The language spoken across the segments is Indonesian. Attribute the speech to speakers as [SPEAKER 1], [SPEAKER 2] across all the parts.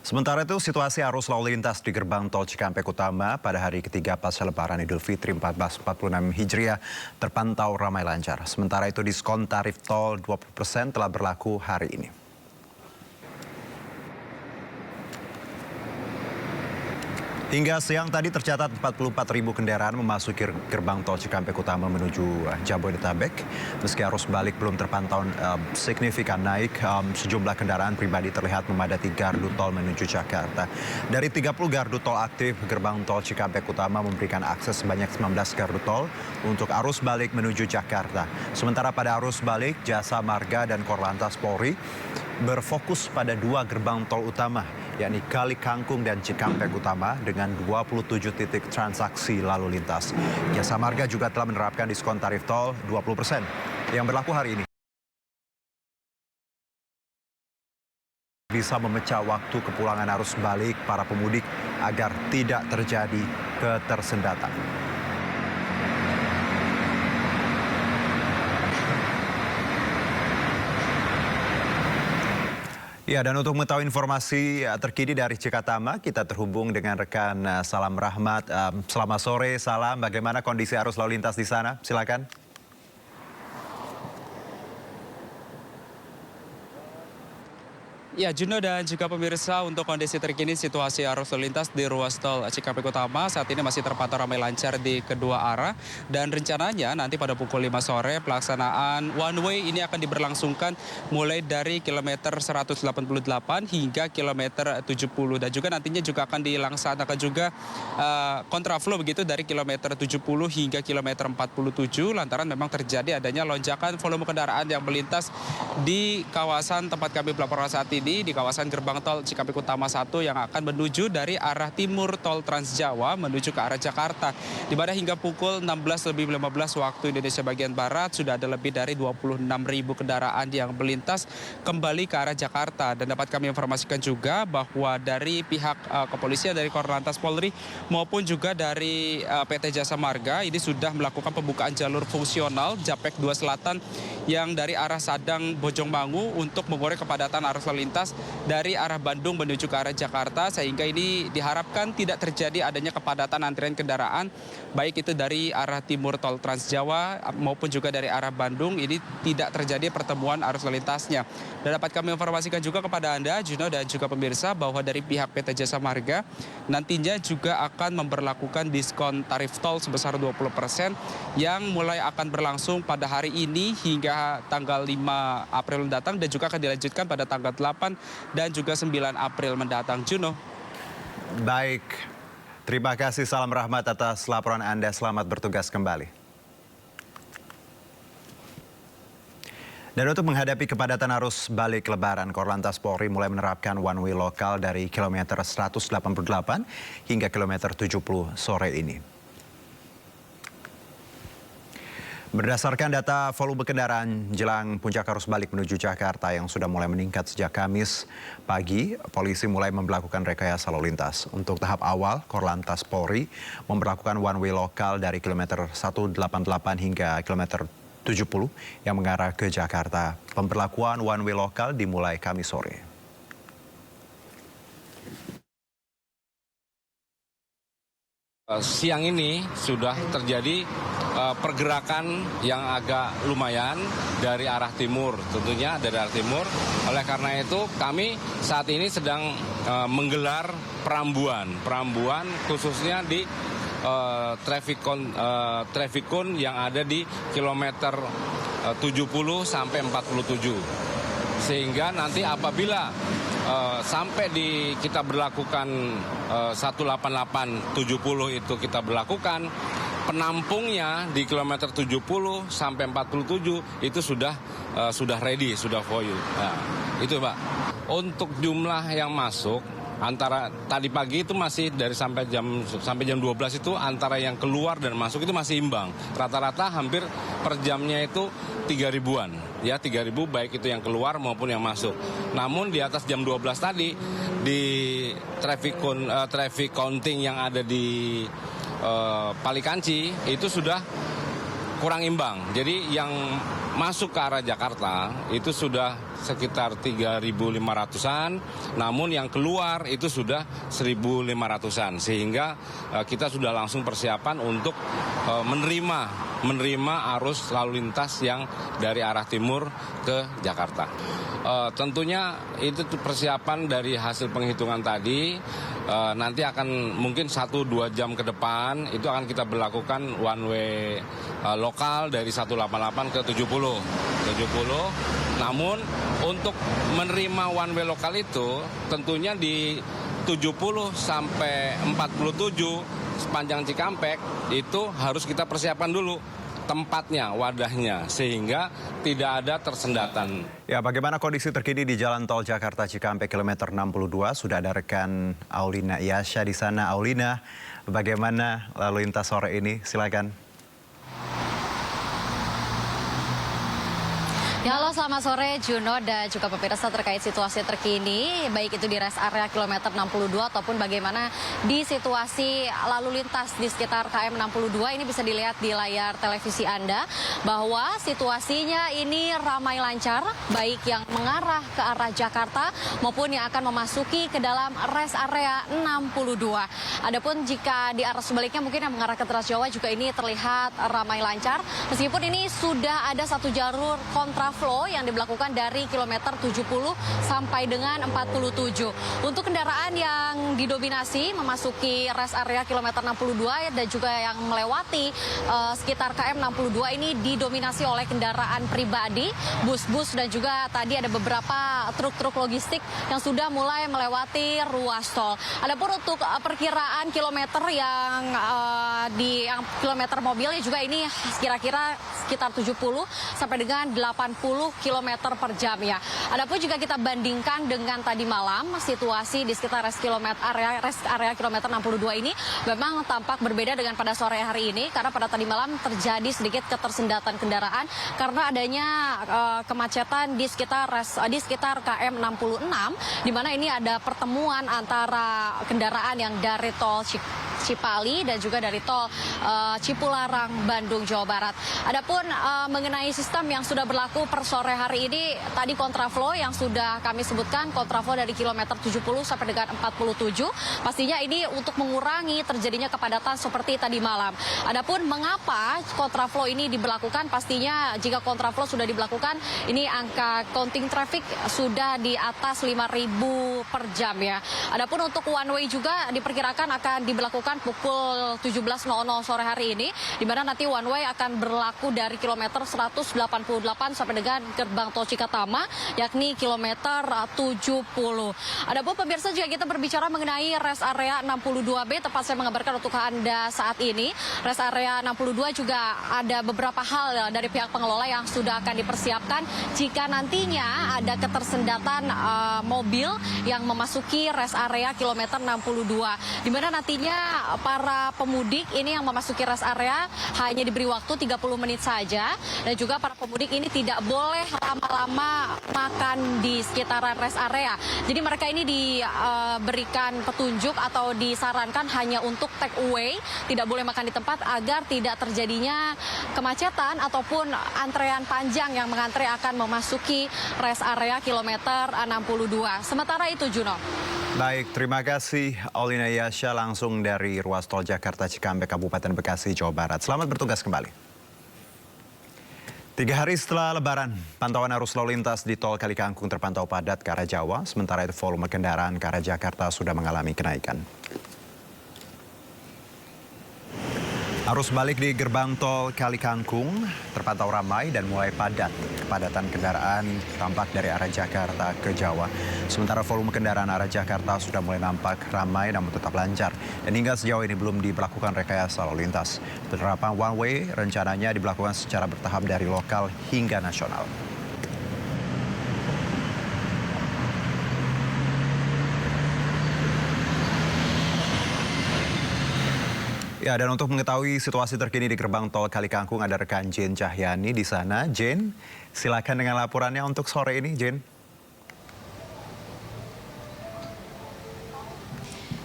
[SPEAKER 1] Sementara itu, situasi arus lalu lintas di gerbang tol Cikampek Utama pada hari ketiga pasca Lebaran Idul Fitri 1446 Hijriah terpantau ramai lancar. Sementara itu, diskon tarif tol 20% telah berlaku hari ini. Hingga siang tadi tercatat 44.000 kendaraan memasuki gerbang tol Cikampek Utama menuju Jabodetabek. Meski arus balik belum terpantau signifikan naik, sejumlah kendaraan pribadi terlihat memadati gardu tol menuju Jakarta. Dari 30 gardu tol aktif, gerbang tol Cikampek Utama memberikan akses sebanyak 19 gardu tol untuk arus balik menuju Jakarta. Sementara pada arus balik, Jasa Marga dan Korlantas Polri berfokus pada dua gerbang tol utama, yakni Kali Kangkung dan Cikampek Utama dengan 27 titik transaksi lalu lintas. Jasa Marga juga telah menerapkan diskon tarif tol 20% yang berlaku hari ini. Bisa memecah waktu kepulangan arus balik para pemudik agar tidak terjadi ketersendatan. Ya, dan untuk mengetahui informasi terkini dari Cikatama, kita terhubung dengan rekan Salam Rahmat. Selamat sore, Salam. Bagaimana kondisi arus lalu lintas di sana? Silakan.
[SPEAKER 2] Ya, Juno dan juga pemirsa, untuk kondisi terkini situasi arus lalu lintas di ruas tol Cikampek Utama saat ini masih terpantau ramai lancar di kedua arah, dan rencananya nanti pada pukul 5 sore pelaksanaan one way ini akan diberlangsungkan mulai dari kilometer 188 hingga kilometer 70, dan juga nantinya juga akan dilaksanakan juga kontraflow begitu dari kilometer 70 hingga kilometer 47 lantaran memang terjadi adanya lonjakan volume kendaraan yang melintas di kawasan tempat kami melaporkan saat ini, di kawasan gerbang tol Cikampek Utama 1 yang akan menuju dari arah timur tol Trans Jawa menuju ke arah Jakarta. Di mana hingga pukul 16.15 waktu Indonesia bagian Barat sudah ada lebih dari 26.000 kendaraan yang melintas kembali ke arah Jakarta. Dan dapat kami informasikan juga bahwa dari pihak kepolisian, dari Korlantas Polri maupun juga dari PT Jasa Marga ini sudah melakukan pembukaan jalur fungsional Japek 2 Selatan yang dari arah Sadang Bojongmangu untuk mengurai kepadatan arus lalu lintas dari arah Bandung menuju ke arah Jakarta, sehingga ini diharapkan tidak terjadi adanya kepadatan antrian kendaraan baik itu dari arah timur tol Trans Jawa maupun juga dari arah Bandung, ini tidak terjadi pertemuan arus lalu lintasnya. Dan dapat kami informasikan juga kepada Anda, Juno dan juga pemirsa, bahwa dari pihak PT Jasa Marga nantinya juga akan memberlakukan diskon tarif tol sebesar 20% yang mulai akan berlangsung pada hari ini hingga tanggal 5 April mendatang, dan juga akan dilanjutkan pada tanggal 8 dan juga 9 April mendatang. Juno.
[SPEAKER 1] Baik, terima kasih Salam Rahmat atas laporan Anda. Selamat bertugas kembali. Dan untuk menghadapi kepadatan arus balik Lebaran, Korlantas Polri mulai menerapkan one way lokal dari kilometer 188 hingga kilometer 70 sore ini. Berdasarkan data volume kendaraan jelang puncak arus balik menuju Jakarta yang sudah mulai meningkat sejak Kamis pagi, polisi mulai memperlakukan rekayasa lalu lintas. Untuk tahap awal, Korlantas Polri memperlakukan one way lokal dari kilometer 188 hingga kilometer 70 yang mengarah ke Jakarta. Pemberlakuan one way lokal dimulai Kamis sore.
[SPEAKER 3] Siang ini sudah terjadi pergerakan yang agak lumayan dari arah timur, tentunya dari arah timur. Oleh karena itu kami saat ini sedang menggelar perambuan khususnya di traffic cone yang ada di kilometer 70 sampai 47. Sehingga nanti apabila sampai kita berlakukan 188 70 itu kita berlakukan, penampungnya di kilometer 70 sampai 47 itu sudah ready, sudah full. Nah, itu Pak. Untuk jumlah yang masuk antara tadi pagi itu masih sampai jam 12 itu antara yang keluar dan masuk itu masih imbang. Rata-rata hampir per jamnya itu 3.000-an. Ya, 3.000 baik itu yang keluar maupun yang masuk. Namun di atas jam 12 tadi di traffic counting yang ada di Palikanci itu sudah kurang imbang. Jadi yang masuk ke arah Jakarta itu sudah sekitar 3.500-an, namun yang keluar itu sudah 1.500-an, sehingga kita sudah langsung persiapan untuk menerima arus lalu lintas yang dari arah timur ke Jakarta. Tentunya itu persiapan dari hasil penghitungan tadi. Nanti akan mungkin 1-2 jam ke depan itu akan kita berlakukan one way lokal dari 188 ke 70. Namun untuk menerima one way lokal itu tentunya di 70 sampai 47 sepanjang Cikampek itu harus kita persiapkan dulu tempatnya, wadahnya, sehingga tidak ada tersendatan.
[SPEAKER 1] Ya, bagaimana kondisi terkini di Jalan Tol Jakarta Cikampek kilometer 62? Sudah ada rekan Aulina Yasha di sana. Aulina, bagaimana lalu lintas sore ini? Silakan.
[SPEAKER 4] Ya, halo, selamat sore Juno dan juga pemirsa. Terkait situasi terkini baik itu di rest area kilometer 62 ataupun bagaimana di situasi lalu lintas di sekitar KM 62 ini bisa dilihat di layar televisi Anda bahwa situasinya ini ramai lancar baik yang mengarah ke arah Jakarta maupun yang akan memasuki ke dalam rest area 62. Adapun jika di arah sebaliknya mungkin yang mengarah ke Trans Jawa juga ini terlihat ramai lancar meskipun ini sudah ada satu jalur kontraflow yang diberlakukan dari kilometer 70 sampai dengan 47. Untuk kendaraan yang didominasi memasuki rest area kilometer 62 dan juga yang melewati sekitar KM 62 ini didominasi oleh kendaraan pribadi, bus-bus dan juga tadi ada beberapa truk-truk logistik yang sudah mulai melewati ruas tol. Adapun untuk perkiraan kilometer yang kilometer mobilnya juga ini kira-kira sekitar 70 sampai dengan 80 km per jam ya. Adapun jika kita bandingkan dengan tadi malam, situasi di sekitar rest area kilometer 62 ini memang tampak berbeda dengan pada sore hari ini karena pada tadi malam terjadi sedikit ketersendatan kendaraan karena adanya kemacetan di sekitar KM 66 di mana ini ada pertemuan antara kendaraan yang dari tol Cipali dan juga dari tol Cipularang, Bandung, Jawa Barat. Adapun mengenai sistem yang sudah berlaku per sore hari ini, tadi kontraflow yang sudah kami sebutkan, kontraflow dari kilometer 70 sampai dengan 47, pastinya ini untuk mengurangi terjadinya kepadatan seperti tadi malam. Adapun mengapa kontraflow ini diberlakukan, pastinya jika kontraflow sudah diberlakukan, ini angka counting traffic sudah di atas 5.000 per jam ya. Adapun untuk one way juga diperkirakan akan diberlakukan pukul 17.00 sore hari ini, di mana nanti one way akan berlaku dari kilometer 188 sampai dengan gerbang tol Cikatama, yakni kilometer 70. Adapun pemirsa juga kita berbicara mengenai rest area 62B, tempat saya mengabarkan untuk Anda saat ini. Rest area 62 juga ada beberapa hal dari pihak pengelola yang sudah akan dipersiapkan jika nantinya ada ketersendatan mobil yang memasuki rest area kilometer 62, di mana nantinya para pemudik ini yang memasuki rest area hanya diberi waktu 30 menit saja dan juga para pemudik ini tidak boleh lama-lama makan di sekitaran rest area. Jadi mereka ini diberikan petunjuk atau disarankan hanya untuk take away, tidak boleh makan di tempat agar tidak terjadinya kemacetan ataupun antrean panjang yang mengantre akan memasuki rest area kilometer 62. Sementara itu Juno.
[SPEAKER 1] Baik, terima kasih Aulina Yasha langsung dari ruas tol Jakarta Cikampek, Kabupaten Bekasi, Jawa Barat. Selamat bertugas kembali. 3 hari setelah Lebaran, pantauan arus lalu lintas di tol Kalikangkung terpantau padat ke arah Jawa, sementara itu volume kendaraan ke arah Jakarta sudah mengalami kenaikan. Arus balik di gerbang tol Kalikangkung terpantau ramai dan mulai padat. Kepadatan kendaraan tampak dari arah Jakarta ke Jawa. Sementara volume kendaraan arah Jakarta sudah mulai nampak ramai namun tetap lancar. Dan hingga sejauh ini belum diberlakukan rekayasa lalu lintas. Penerapan one way rencananya diberlakukan secara bertahap dari lokal hingga nasional. Ya, dan untuk mengetahui situasi terkini di gerbang tol Kalikangkung ada rekan Jen Cahyani di sana. Jen, silakan dengan laporannya untuk sore ini, Jen.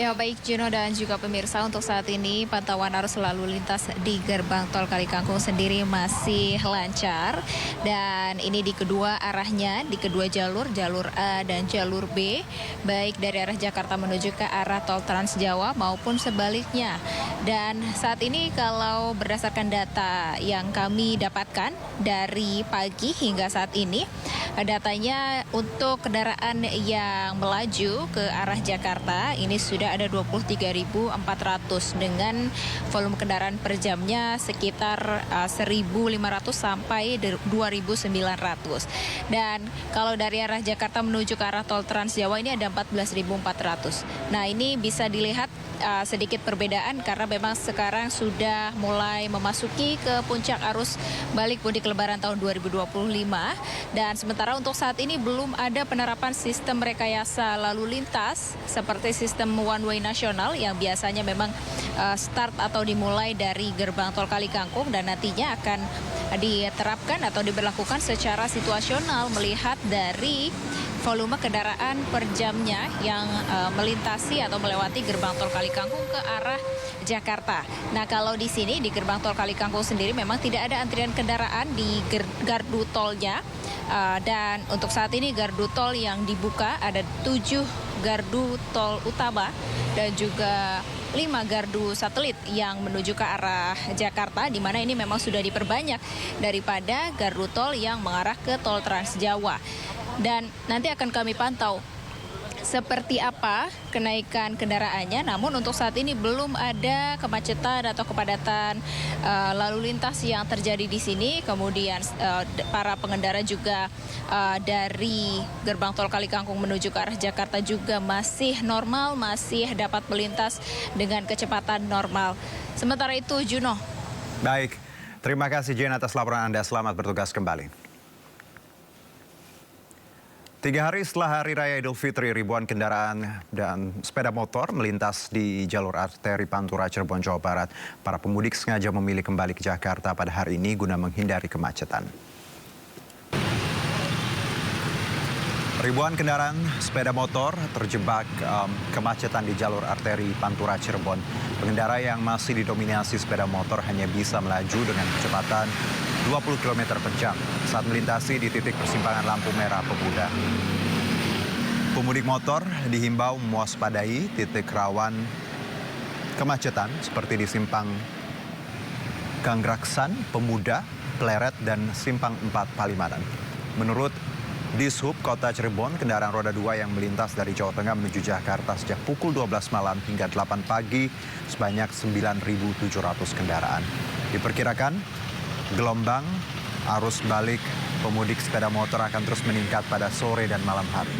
[SPEAKER 5] Ya baik Juno dan juga pemirsa, untuk saat ini pantauan arus lalu lintas di gerbang tol Kalikangkung sendiri masih lancar. Dan ini di kedua arahnya, di kedua jalur A dan jalur B. Baik dari arah Jakarta menuju ke arah tol Trans Jawa maupun sebaliknya. Dan saat ini kalau berdasarkan data yang kami dapatkan dari pagi hingga saat ini, datanya untuk kendaraan yang melaju ke arah Jakarta ini sudah ada 23.400 dengan volume kendaraan per jamnya sekitar 1.500 sampai 2.900. Dan kalau dari arah Jakarta menuju ke arah tol Trans Jawa ini ada 14.400. Nah, ini bisa dilihat sedikit perbedaan karena memang sekarang sudah mulai memasuki ke puncak arus balik mudik lebaran tahun 2025, dan sementara untuk saat ini belum ada penerapan sistem rekayasa lalu lintas seperti sistem one way nasional yang biasanya memang start atau dimulai dari gerbang tol Kalikangkung dan nantinya akan diterapkan atau diberlakukan secara situasional melihat dari volume kendaraan per jamnya yang melintasi atau melewati gerbang tol Kalikangkung ke arah Jakarta. Nah, kalau di sini di gerbang tol Kalikangkung sendiri memang tidak ada antrian kendaraan di gardu tolnya. Dan untuk saat ini gardu tol yang dibuka ada 7 gardu tol utama dan juga 5 gardu satelit yang menuju ke arah Jakarta, di mana ini memang sudah diperbanyak daripada gardu tol yang mengarah ke tol Trans Jawa. Dan nanti akan kami pantau seperti apa kenaikan kendaraannya, namun untuk saat ini belum ada kemacetan atau kepadatan lalu lintas yang terjadi di sini. Kemudian para pengendara juga dari gerbang tol Kalikangkung menuju ke arah Jakarta juga masih normal, masih dapat melintas dengan kecepatan normal. Sementara itu, Juno.
[SPEAKER 1] Baik, terima kasih Jen atas laporan Anda. Selamat bertugas kembali. 3 hari setelah Hari Raya Idul Fitri, ribuan kendaraan dan sepeda motor melintas di jalur arteri Pantura Cirebon, Jawa Barat. Para pemudik sengaja memilih kembali ke Jakarta pada hari ini guna menghindari kemacetan. Ribuan kendaraan sepeda motor terjebak kemacetan di jalur arteri Pantura Cirebon. Pengendara yang masih didominasi sepeda motor hanya bisa melaju dengan kecepatan 20 km per jam saat melintasi di titik persimpangan lampu merah Pemuda. Pemudik motor dihimbau mewaspadai titik rawan kemacetan seperti di simpang Ganggraksan, Pemuda, Pleret, dan simpang 4 Palimanan. Menurut Dishub Kota Cirebon, kendaraan roda 2 yang melintas dari Jawa Tengah menuju Jakarta sejak pukul 12 malam hingga 8 pagi sebanyak 9.700 kendaraan. Diperkirakan gelombang arus balik pemudik sepeda motor akan terus meningkat pada sore dan malam hari.